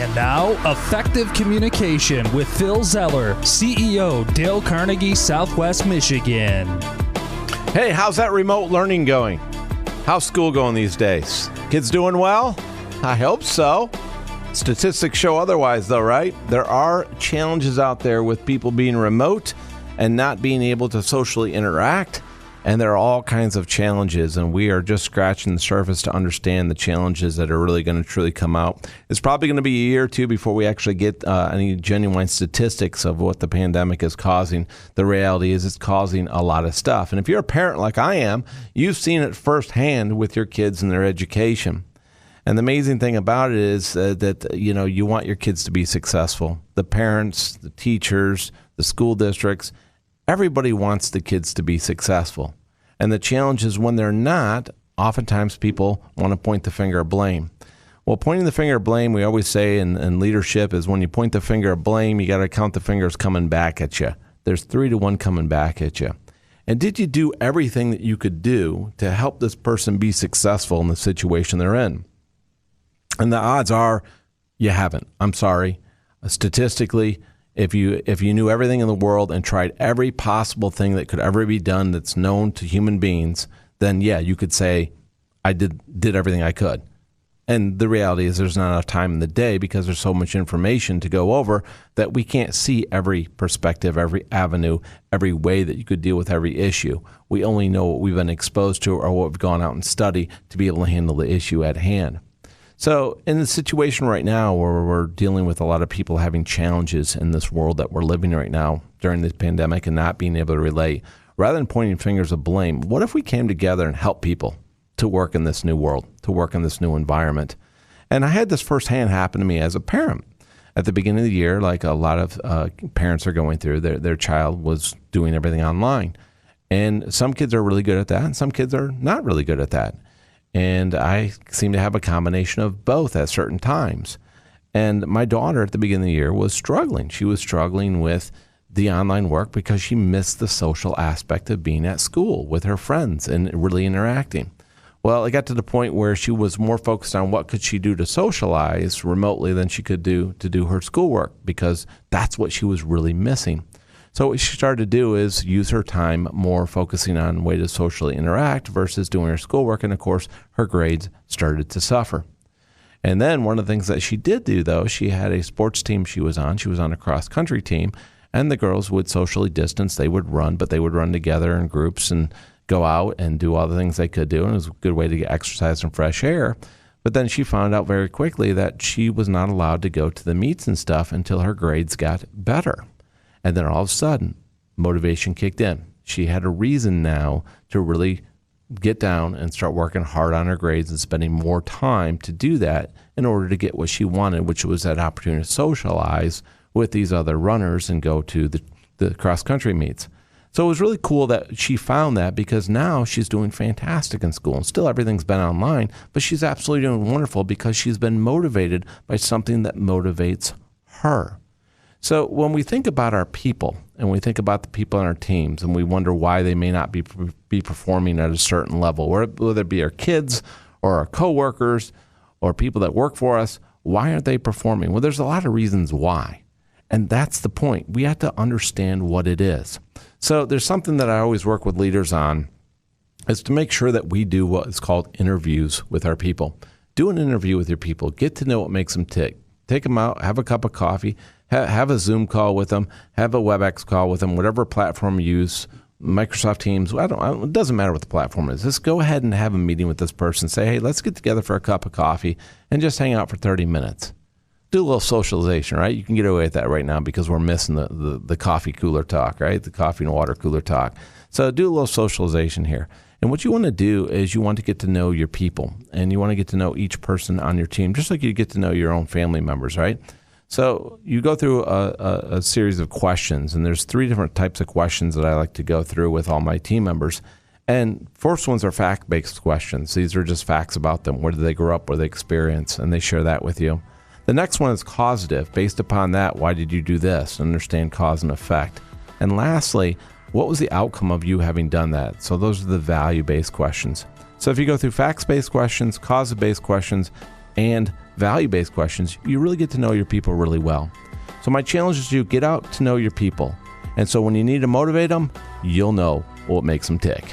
And now, Effective Communication with Phil Zeller, CEO, Dale Carnegie, Southwest Michigan. Hey, how's that remote learning going? How's school going these days? Kids doing well? I hope so. Statistics show otherwise, though, right? There are challenges out there with people being remote and not being able to socially interact. And there are all kinds of challenges, and we are just scratching the surface to understand the challenges that are really going to truly come out. It's probably going to be a year or two before we actually get any genuine statistics of what the pandemic is causing. The reality is it's causing a lot of stuff. And if you're a parent like I am, you've seen it firsthand with your kids and their education. And the amazing thing about it is that you want your kids to be successful. The parents, the teachers, the school districts, everybody wants the kids to be successful. And the challenge is when they're not, oftentimes people want to point the finger of blame. Well, pointing the finger of blame, we always say in leadership, is when you point the finger of blame, you got to count the fingers coming back at you. There's 3 to 1 coming back at you. And did you do everything that you could do to help this person be successful in the situation they're in? And the odds are you haven't. I'm sorry. Statistically, If you knew everything in the world and tried every possible thing that could ever be done that's known to human beings, then yeah, you could say, I did everything I could. And the reality is there's not enough time in the day because there's so much information to go over that we can't see every perspective, every avenue, every way that you could deal with every issue. We only know what we've been exposed to or what we've gone out and studied to be able to handle the issue at hand. So in the situation right now where we're dealing with a lot of people having challenges in this world that we're living right now during this pandemic and not being able to relate, rather than pointing fingers of blame, what if we came together and helped people to work in this new world, to work in this new environment? And I had this firsthand happen to me as a parent. At the beginning of the year, like a lot of parents are going through, their child was doing everything online. And some kids are really good at that, and some kids are not really good at that. And I seem to have a combination of both at certain times. And my daughter at the beginning of the year was struggling. She was struggling with the online work because she missed the social aspect of being at school with her friends and really interacting. Well, it got to the point where she was more focused on what could she do to socialize remotely than she could do to do her schoolwork because that's what she was really missing. So what she started to do is use her time more focusing on way to socially interact versus doing her schoolwork. And of course, her grades started to suffer. And then one of the things that she did do, though, she had a sports team she was on. She was on a cross-country team, and the girls would socially distance. They would run, but they would run together in groups and go out and do all the things they could do. And it was a good way to get exercise and fresh air. But then she found out very quickly that she was not allowed to go to the meets and stuff until her grades got better. And then all of a sudden, motivation kicked in. She had a reason now to really get down and start working hard on her grades and spending more time to do that in order to get what she wanted, which was that opportunity to socialize with these other runners and go to the cross-country meets. So it was really cool that she found that because now she's doing fantastic in school. And still everything's been online, but she's absolutely doing wonderful because she's been motivated by something that motivates her. So when we think about our people and we think about the people on our teams and we wonder why they may not be performing at a certain level, whether it be our kids or our coworkers or people that work for us, why aren't they performing? Well, there's a lot of reasons why. And that's the point. We have to understand what it is. So there's something that I always work with leaders on is to make sure that we do what is called interviews with our people. Do an interview with your people. Get to know what makes them tick. Take them out, have a cup of coffee, have a Zoom call with them, have a WebEx call with them, whatever platform you use, Microsoft Teams. It doesn't matter what the platform is. Just go ahead and have a meeting with this person. Say, hey, let's get together for a cup of coffee and just hang out for 30 minutes. Do a little socialization, right? You can get away with that right now because we're missing the coffee cooler talk, right? The coffee and water cooler talk. So do a little socialization here. And what you want to do is you want to get to know your people, and you want to get to know each person on your team, just like you get to know your own family members, right? So you go through a series of questions, and there's 3 different types of questions that I like to go through with all my team members. And first ones are fact-based questions. These are just facts about them. Where did they grow up? What did they experience? And they share that with you. The next one is causative. Based upon that, why did you do this? Understand cause and effect. And lastly, what was the outcome of you having done that? So those are the value-based questions. So if you go through facts-based questions, cause-based questions, and value-based questions, you really get to know your people really well. So my challenge is to get out to know your people. And so when you need to motivate them, you'll know what makes them tick.